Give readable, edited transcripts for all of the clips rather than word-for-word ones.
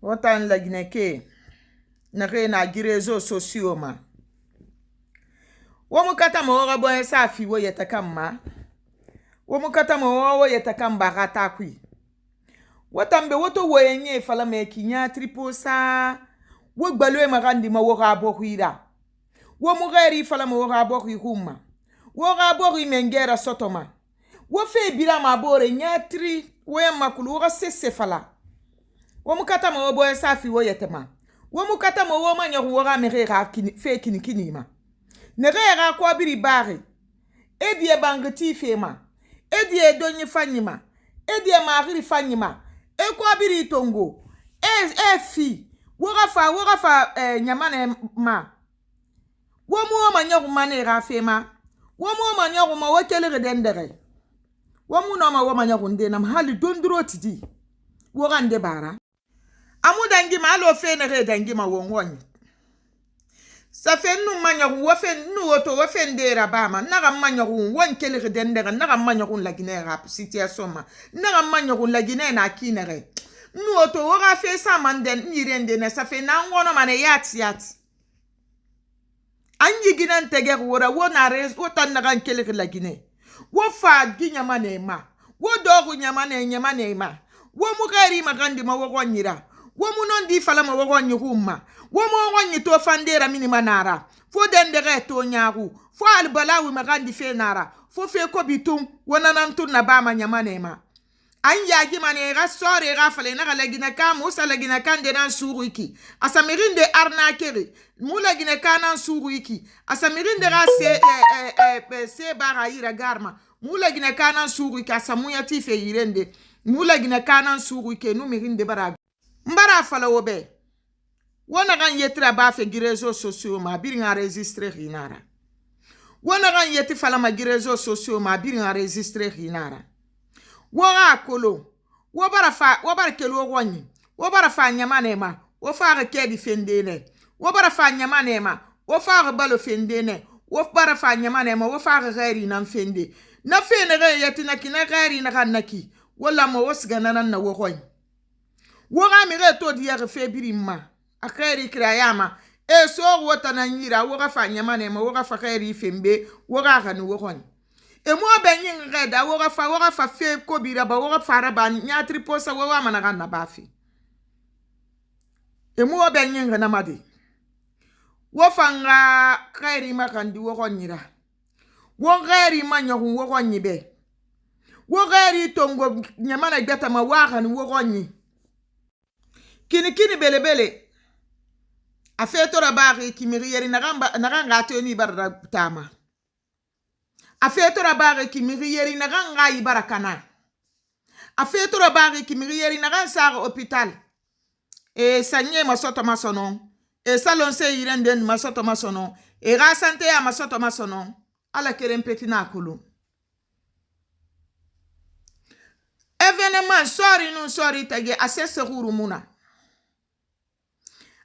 Wotan lagineke na na girezo sociaux ma. Womukata mo ora bo safi wo yetakama. Womukata mo wo yetakamba gata kwi. Watambe woto wo yenye fala me kinya triposa. Wo gbalwe magandi ma wo ga bo kwira. Wo mugeri fala mo wo ga bo kwi huma. Wo ga bo kwi mengera sotoma. Wo fe bira ma bore nyatri wo makulu wo sese fala. Womukata mo bo safi wo yetema. Womukata mo wo manya wo ga mere ga fe kini ma. Nere kwa biri bari. Edie bangati fema. Edie donye fanyima. Edie mariri fanyima. Kwa biri tongo. Fi. Wogafa nyamane ma. Womu manya mane ra fema. Womu manya ma wekele redendere. Womu no ma womanya kunde na hali dondro tidi. Wogande bara. Amudangi ma alo fe ne redangi ma wonwonyi. Ça fait nous manions ou fait nous auto offendera bama naga manions won kele redendera naga manions la Guinée rap situation ma naga manions la Guinée na kinere nous auto ora fait ça manden ni rende na ça fait na ngono mane yati anyi Guinée teger wora wona res wotan naga kele la Guinée wo fa ginya mane ma wo dogu nyamane ma wo mugari magandi ma wo gonyira wo munon di fala ma wo gonyuma wo mo wonyi to fandera minima nara fo dendere to nyaaru fo albalawi magandi fe nara fo fe ko bitum wonanan tun na ba ma nyamane ma anya gi mane ga sore ga fale na ga gina ka mo sala gina kan de nan suru iki asamirinde arnakere mula gina kanan suru iki asamirinde ga se bara ira garma mula gina kanan suru iki asamuya ti fe yirende mula gina kanan suru iki no mirinde bara mbara fala wobe wona gan yetra ba fe girezo sociaux ma birin enregistrer hinara wona gan yeti fala ma girezo sociaux ma birin enregistrer hinara wora kolo wo bara kelo wonyi wo bara fa nyamane ma wo fa ke di fendene wo bara fa nyamane ma wo fa balo fendene wo bara fa nyamane ma wo fa gairi nan fende na fe ne ga yeti na kina gairi na kanaki wala mo wosgana nan na wo wonyi wora mi re to di ya fe birimma akeri krayama so wota na nyira woga fa nyamane ma woga fa khairi fembe woga kanu wokon mo benyin reda woga fa fe ko bira ba woga fara ba nya triposa woga mana na bafi mo benyin na madi wo fanga khairi makandi wokon nyira wo khairi manyo wokon nyibe wo khairi tongo nyamana gata ma wa kanu wokon nyi kini belebele afeto rabari kimiri yeri naganga toni barra tama afeto rabari kimiri yeri naganga ibarakana afeto rabari kimiri yeri nagan sar hôpital sanye masoto masono salon se yirenden masoto masono ra santé ya masoto masono ala kerem petina kulu événement sorry tagi assesse muna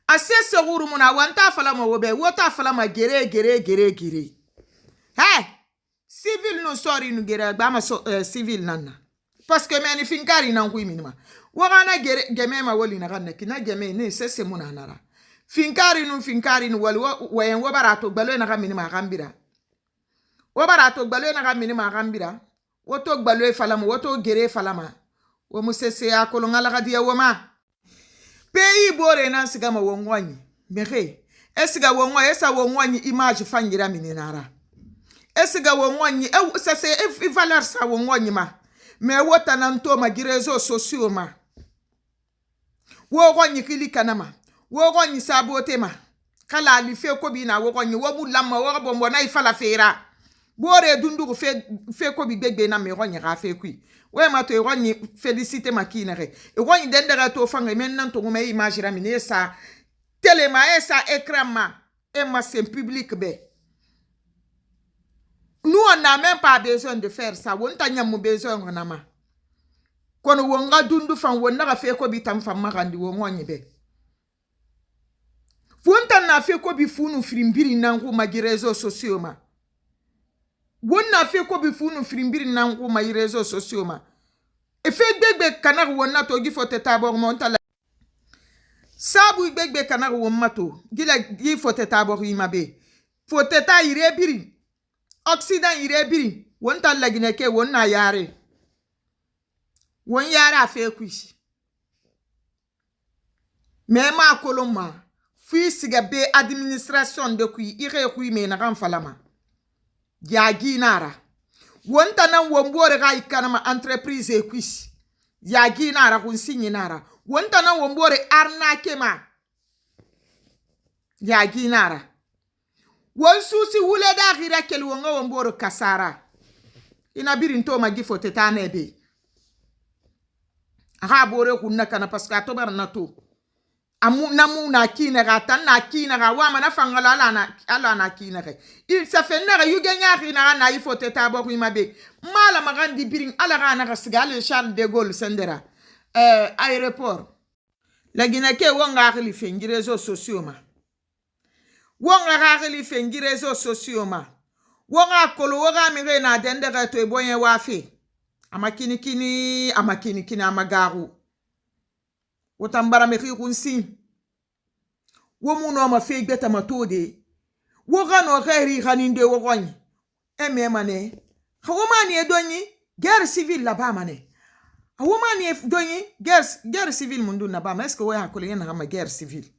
assesse muna wanta fala ma wobe wota fala ma gere civil no sorry no gere ba ma civil nanna parce que meni finkari nan ku minima wogana geme ma woli na ganna kina geme ne sese muna nara finkari no wali wayen wobarato gbalo na minima gambira woto gbalo fala ma woto gere fala ma wo musese ya kolongala gadiya woma pays bore nan siga ma wonwanyi mehe esiga wonwa esa wonwanyi image fangira minenara esiga wonwanyi sese valeur sa wonwanyi ma me wota nan to ma girezo sociaux ma wo gonyi kilika ma wo gonyi sabote ma kala li fe ko bi na wo gonyi wo bulamma wo bombo na ifala fera bore dundu fe ko bi gbegbe na me gonyi ga fe kui we ma to gonyi félicité makinere gonyi dendera to fanga maintenant to me image ramine sa telema esa écran ma et ma c'est public be nous on n'a même pas besoin de faire ça on tanya mu besoin na ma kono wonga dundu fan wonna ga fe ko bi tam fam magandi wo gonyi be fonta na fe ko bi funu frimbiri nangu ma réseaux sociaux ma wonna fe ko bi funu frimbiri nangu ma réseaux sociaux ma e fe gbegbe kanar wonna to gi fote tabor monta Sabu gbegbe kana mato. Gila gi foteta bo imabe. Foteta ire biri. Occident ire biri. Won ta lagine ke won na yare. Won yare afe kuishi. Mema koloma. Fui sigabe administration de kui ire kui me na kan falama. Yagi nara. Won ta nan won bore ga ikanama entreprise e kuishi. Yagi nara kun sinyi nara. Won ta nan won bore arnaque ma. Yagi nara. Won susi wule da gira kel wonga won bore kasara. Ina birinto ma gifo teta nebe. Aha bore kunna kana paska to bar na to. Amu namu na kina ga tan na kina ga wa mana fangala ala na kina ga. Il sa fait na yu ganya rina na ifo teta bo imabe. Mala magandi birin ala ga na sigal Charles de Gaulle sendera. Aéroport. La Guinée wonga khili fengi réseaux sociaux ma. Wonga khili fengi réseaux sociaux ma. Wonga kolo wonga mi na dende ga to boyen wafi. Amakini kini amagaru. Wotambara me kunsi. Womuno ma fe beta matode. Woga no kheri khaninde wogonyi. Mane. Khawomani edonyi guerre civile là-bas mane. Awomani edonyi guerre civile mundu na ba. Est-ce que wa hakole na ma guerre civile?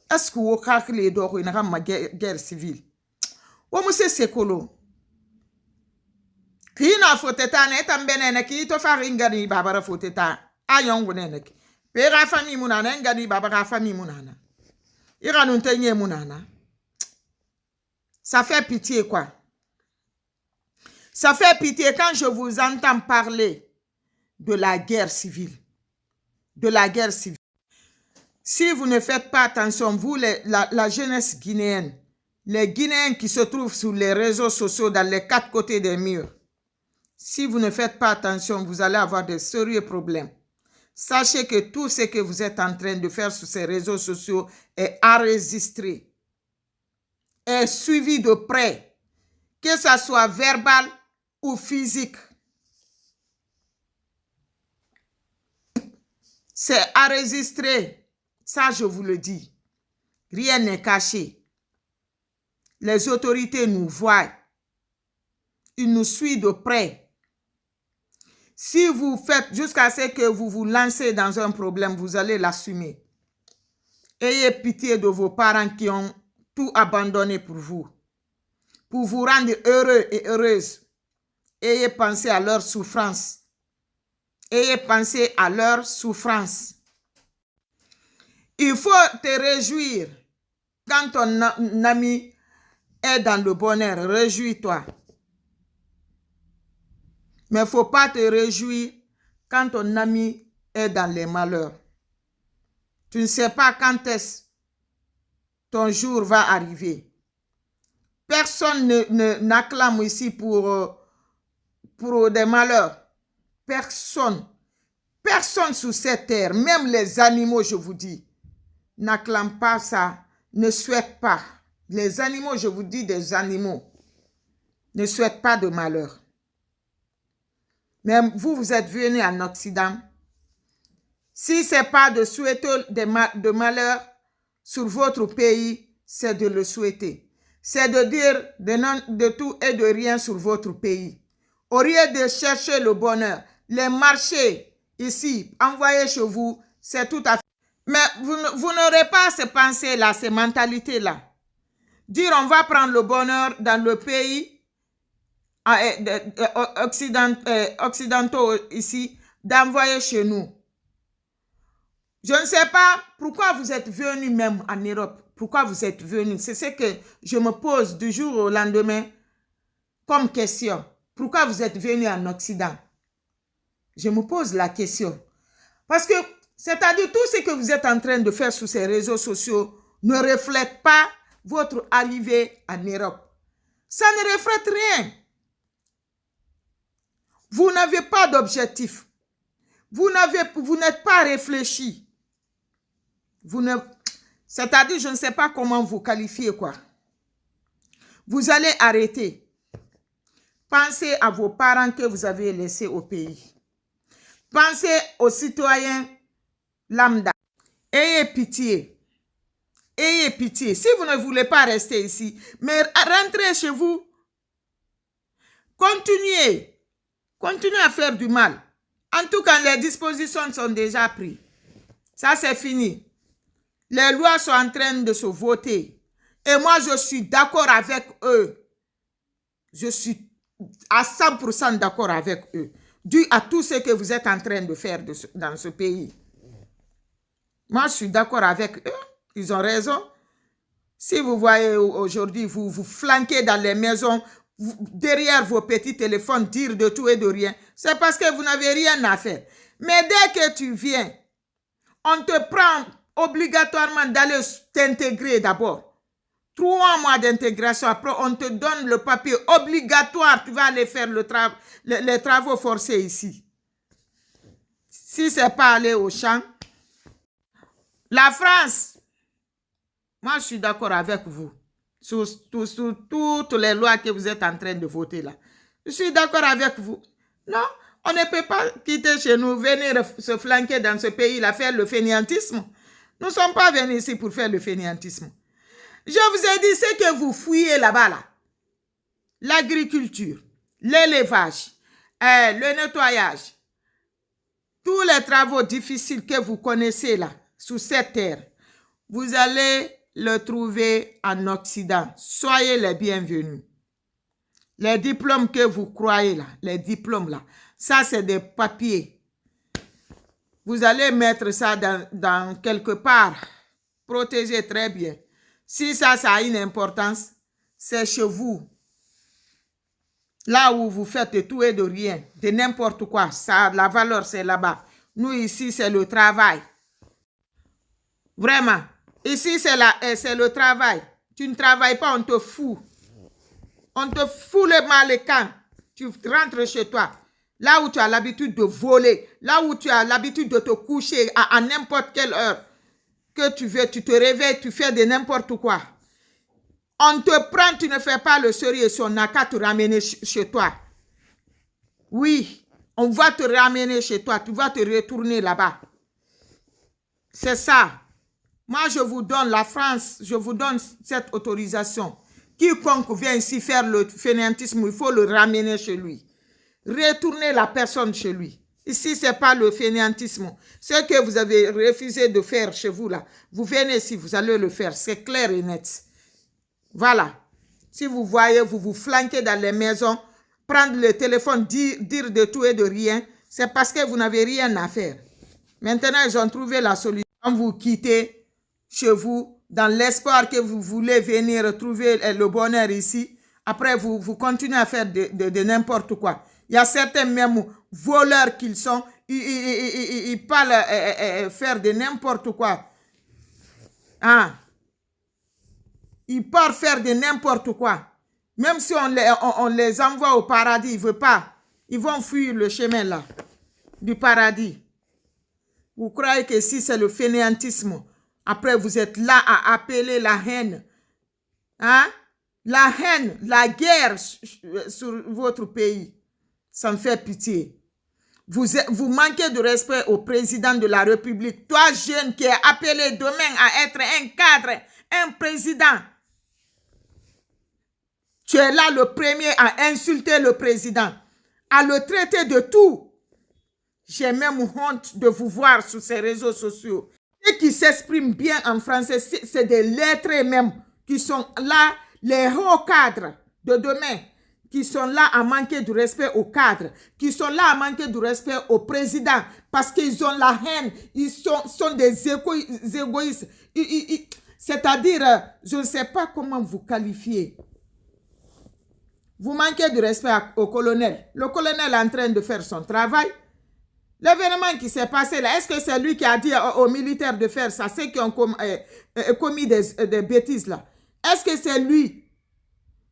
Est-ce que wo khakle do ko na ma guerre civile? Womu se sekolo. Kina foteta na etambene na ki to faringani babara foteta. Ayongu nenek. Pera famille munana ngani babara famille munana. Ira nuntenye munana. Ça fait pitié quoi. Ça fait pitié quand je vous entends parler de la guerre civile. De la guerre civile. Si vous ne faites pas attention, vous, la jeunesse guinéenne, les Guinéens qui se trouvent sur les réseaux sociaux dans les 4 côtés des murs, si vous ne faites pas attention, vous allez avoir de sérieux problèmes. Sachez que tout ce que vous êtes en train de faire sur ces réseaux sociaux est enregistré, est suivi de près, que ça soit verbal ou physique. C'est enregistré, ça je vous le dis. Rien n'est caché. Les autorités nous voient. Ils nous suivent de près. Si vous faites jusqu'à ce que vous vous lancez dans un problème, vous allez l'assumer. Ayez pitié de vos parents qui ont tout abandonné pour vous rendre heureux et heureuses. Ayez pensé à leur souffrance. Ayez pensé à leur souffrance. Il faut te réjouir quand ton ami est dans le bonheur. Réjouis-toi. Mais il ne faut pas te réjouir quand ton ami est dans les malheurs. Tu ne sais pas quand est-ce ton jour va arriver. Personne n'acclame ici pour des malheurs. Personne. Personne sur cette terre, même les animaux, je vous dis, n'acclament pas ça, ne souhaitent pas. Les animaux, je vous dis des animaux, ne souhaitent pas de malheur. Mais vous, vous êtes venus en Occident. Si ce n'est pas de souhaiter de malheur sur votre pays, c'est de le souhaiter. C'est de dire de tout et de rien sur votre pays. Au lieu de chercher le bonheur, les marchés ici, envoyés chez vous, c'est tout à fait. Mais vous n'aurez pas ces pensées-là, ces mentalités-là. Dire on va prendre le bonheur dans le pays occidentaux ici, d'envoyer chez nous. Je ne sais pas pourquoi vous êtes venus même en Europe. Pourquoi vous êtes venus? C'est ce que je me pose du jour au lendemain comme question. Pourquoi vous êtes venus en Occident? Je me pose la question. Parce que, c'est-à-dire tout ce que vous êtes en train de faire sur ces réseaux sociaux ne reflète pas votre arrivée en Europe. Ça ne reflète rien. Vous n'avez pas d'objectif. Vous n'êtes pas réfléchi. C'est-à-dire, je ne sais pas comment vous qualifier, quoi. Vous allez arrêter. Pensez à vos parents que vous avez laissés au pays. Pensez aux citoyens lambda. Ayez pitié. Ayez pitié. Si vous ne voulez pas rester ici, mais rentrez chez vous. Continuez. Continuez à faire du mal. En tout cas, les dispositions sont déjà prises. Ça, c'est fini. Les lois sont en train de se voter. Et moi, je suis d'accord avec eux. Je suis à 100% d'accord avec eux. Dû à tout ce que vous êtes en train de faire dans ce pays. Moi, je suis d'accord avec eux. Ils ont raison. Si vous voyez aujourd'hui, vous flanquez dans les maisons, derrière vos petits téléphones, dire de tout et de rien, c'est parce que vous n'avez rien à faire. Mais dès que tu viens, on te prend obligatoirement d'aller t'intégrer d'abord. 3 mois d'intégration, après on te donne le papier obligatoire, tu vas aller faire les travaux forcés ici. Si ce n'est pas aller au champ. La France, moi je suis d'accord avec vous, sur toutes les lois que vous êtes en train de voter là. Je suis d'accord avec vous. Non, on ne peut pas quitter chez nous, venir se flanquer dans ce pays-là, faire le fainéantisme. Nous ne sommes pas venus ici pour faire le fainéantisme. Je vous ai dit, ce que vous fouillez là-bas, là, l'agriculture, l'élevage, le nettoyage, tous les travaux difficiles que vous connaissez là, sous cette terre, vous allez le trouver en Occident. Soyez les bienvenus. Les diplômes que vous croyez là, les diplômes là, ça c'est des papiers. Vous allez mettre ça dans quelque part, protégez très bien. Si ça a une importance, c'est chez vous. Là où vous faites de tout et de rien, de n'importe quoi, ça, la valeur c'est là-bas. Nous ici, c'est le travail. Vraiment. Ici, c'est le travail. Tu ne travailles pas, on te fout. On te fout le mal-camp. Tu rentres chez toi. Là où tu as l'habitude de voler, là où tu as l'habitude de te coucher à n'importe quelle heure que tu veux, tu te réveilles, tu fais de n'importe quoi. On te prend, tu ne fais pas le sérieux, on n'a qu'à te ramener chez toi. Oui, on va te ramener chez toi, tu vas te retourner là-bas. C'est ça. Moi, je vous donne la France, je vous donne cette autorisation. Quiconque vient ici faire le fainéantisme, il faut le ramener chez lui. Retournez la personne chez lui. Ici, ce n'est pas le fainéantisme. Ce que vous avez refusé de faire chez vous, là, vous venez ici, vous allez le faire. C'est clair et net. Voilà. Si vous voyez, vous vous flanquez dans les maisons, prendre le téléphone, dire de tout et de rien, c'est parce que vous n'avez rien à faire. Maintenant, ils ont trouvé la solution. Quand vous quittez chez vous, dans l'espoir que vous voulez venir trouver le bonheur ici, après, vous continuez à faire de n'importe quoi. Il y a certains même voleurs qu'ils sont, ils parlent faire de n'importe quoi. Hein? Ils parlent faire de n'importe quoi. Même si on les envoie au paradis, ils ne veulent pas. Ils vont fuir le chemin là, du paradis. Vous croyez que si c'est le fainéantisme, après vous êtes là à appeler la haine. Hein? La haine, la guerre sur votre pays. Ça me fait pitié. Vous manquez de respect au président de la République. Toi, jeune, qui est appelé demain à être un cadre, un président. Tu es là le premier à insulter le président, à le traiter de tout. J'ai même honte de vous voir sur ces réseaux sociaux. Ceux qui s'expriment bien en français, c'est des lettrés même qui sont là, les hauts cadres de demain, qui sont là à manquer de respect aux cadres, qui sont là à manquer de respect au président, parce qu'ils ont la haine, ils sont des égoïstes. C'est-à-dire, je ne sais pas comment vous qualifier. Vous manquez de respect au colonel. Le colonel est en train de faire son travail. L'événement qui s'est passé là, est-ce que c'est lui qui a dit aux militaires de faire ça, ceux qui ont commis des bêtises là? Est-ce que c'est lui?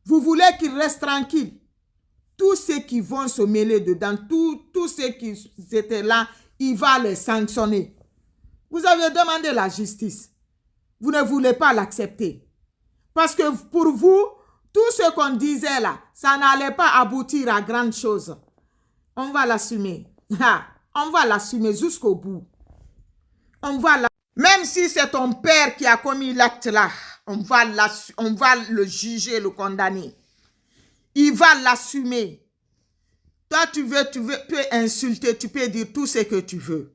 Vous voulez qu'il reste tranquille? Tous ceux qui vont se mêler dedans, tous ceux qui étaient là, il va les sanctionner. Vous avez demandé la justice. Vous ne voulez pas l'accepter. Parce que pour vous, tout ce qu'on disait là, ça n'allait pas aboutir à grande chose. On va l'assumer. On va l'assumer jusqu'au bout. Même Même si c'est ton père qui a commis l'acte là, on va le juger, le condamner. Il va l'assumer. Toi, tu peux insulter, tu peux dire tout ce que tu veux.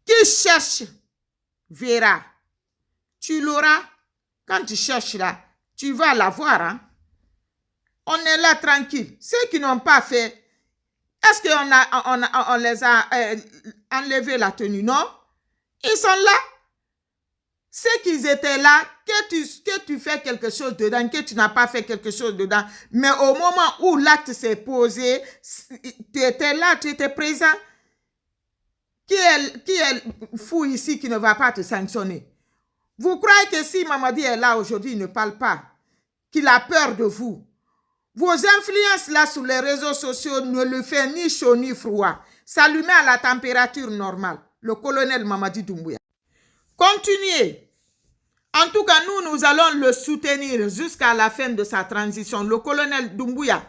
Qui cherche, verra. Tu l'auras. Quand tu cherches là, tu vas l'avoir. Hein? On est là tranquille. Ceux qui n'ont pas fait, est-ce qu'on les a enlevé la tenue? Non. Ils sont là. Ceux qui étaient là, que tu fais quelque chose dedans, que tu n'as pas fait quelque chose dedans, mais au moment où l'acte s'est posé, tu étais là, tu étais présent. Qui est fou ici qui ne va pas te sanctionner? Vous croyez que si Mamadi est là aujourd'hui, il ne parle pas, qu'il a peur de vous? Vos influences là sur les réseaux sociaux ne le fait ni chaud ni froid. Ça lui met à la température normale. Le colonel Mamadi Doumbouya. Continuez. En tout cas, nous allons le soutenir jusqu'à la fin de sa transition. Le colonel Doumbouya,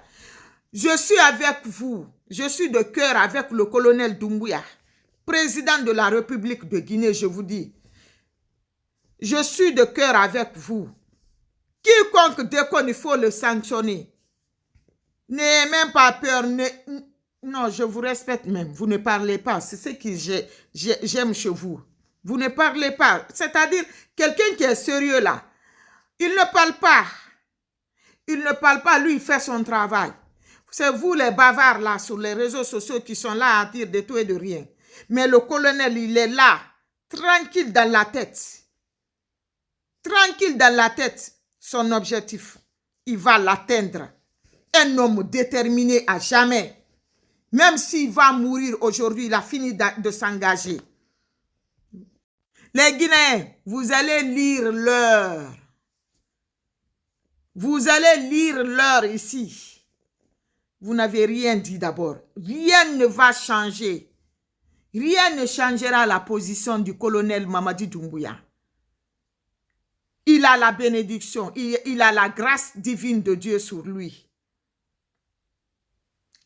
je suis avec vous. Je suis de cœur avec le colonel Doumbouya, président de la République de Guinée, je vous dis. Je suis de cœur avec vous. Quiconque déconne, il faut le sanctionner. N'ayez même pas peur. Non, je vous respecte même. Vous ne parlez pas. C'est ce que j'aime chez vous. Vous ne parlez pas. C'est-à-dire, quelqu'un qui est sérieux là, il ne parle pas. Il ne parle pas, lui, il fait son travail. C'est vous les bavards là, sur les réseaux sociaux qui sont là à dire de tout et de rien. Mais le colonel, il est là, tranquille dans la tête. Tranquille dans la tête, son objectif. Il va l'atteindre. Un homme déterminé à jamais. Même s'il va mourir aujourd'hui, il a fini de s'engager. Les Guinéens, vous allez lire l'heure. Vous allez lire l'heure ici. Vous n'avez rien dit d'abord. Rien ne va changer. Rien ne changera la position du colonel Mamadi Doumbouya. Il a la bénédiction, il a la grâce divine de Dieu sur lui.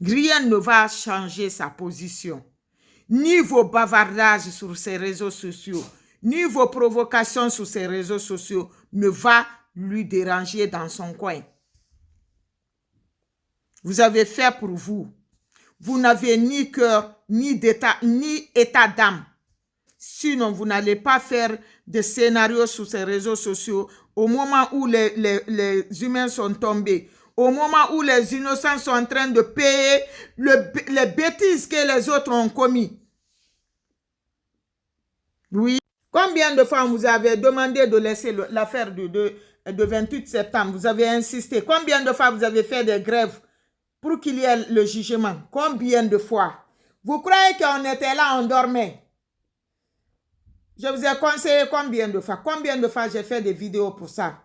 Rien ne va changer sa position. Ni vos bavardages sur ses réseaux sociaux, ni vos provocations sur ses réseaux sociaux ne va lui déranger dans son coin. Vous avez fait pour vous. Vous n'avez ni cœur, ni état d'âme. Sinon, vous n'allez pas faire des scénarios sur ces réseaux sociaux au moment où les humains sont tombés, au moment où les innocents sont en train de payer les bêtises que les autres ont commis. Oui. Combien de fois vous avez demandé de laisser l'affaire de 28 septembre? Vous avez insisté. Combien de fois vous avez fait des grèves pour qu'il y ait le jugement? Combien de fois? Vous croyez qu'on était là, on dormait? Je vous ai conseillé combien de fois? Combien de fois j'ai fait des vidéos pour ça?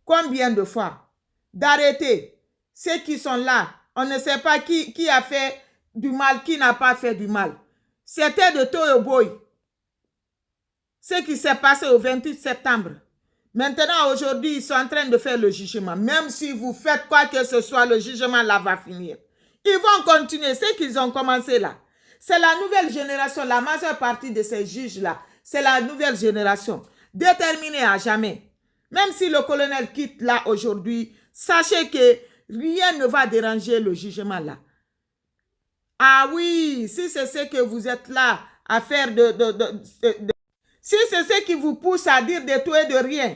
Combien de fois? D'arrêter. Ceux qui sont là, on ne sait pas qui a fait du mal, qui n'a pas fait du mal. C'était de Toyo Boy. Ce qui s'est passé au 28 septembre. Maintenant, aujourd'hui, ils sont en train de faire le jugement. Même si vous faites quoi que ce soit, le jugement là va finir. Ils vont continuer. Ce qu'ils ont commencé là. C'est la nouvelle génération. La majeure partie de ces juges-là, c'est la nouvelle génération. Déterminée à jamais. Même si le colonel quitte là aujourd'hui, sachez que rien ne va déranger le jugement là. Ah oui, si c'est ce que vous êtes là à faire si c'est ce qui vous pousse à dire de tout et de rien,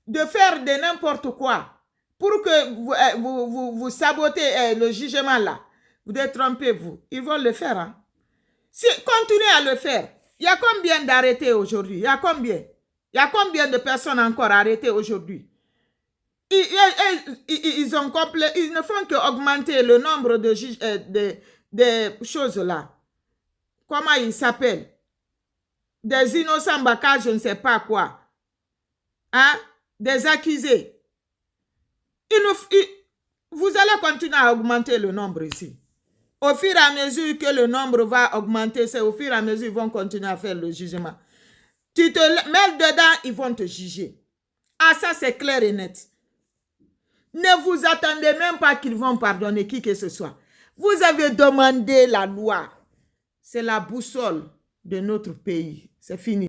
de faire de n'importe quoi, pour que vous sabotez le jugement là, vous détrompez-vous. Ils vont le faire. Hein? Continuez à le faire. Il y a combien d'arrêtés aujourd'hui? Il y a combien? Il y a combien de personnes encore arrêtées aujourd'hui? Ils ne font qu'augmenter le nombre de juges, des choses là. Comment ils s'appellent? Des innocents bacas, je ne sais pas quoi. Hein? Des accusés. Vous allez continuer à augmenter le nombre ici. Au fur et à mesure que le nombre va augmenter, c'est au fur et à mesure qu'ils vont continuer à faire le jugement. Tu te mets dedans, ils vont te juger. Ah, ça c'est clair et net. Ne vous attendez même pas qu'ils vont pardonner qui que ce soit. Vous avez demandé la loi. C'est la boussole de notre pays. C'est fini.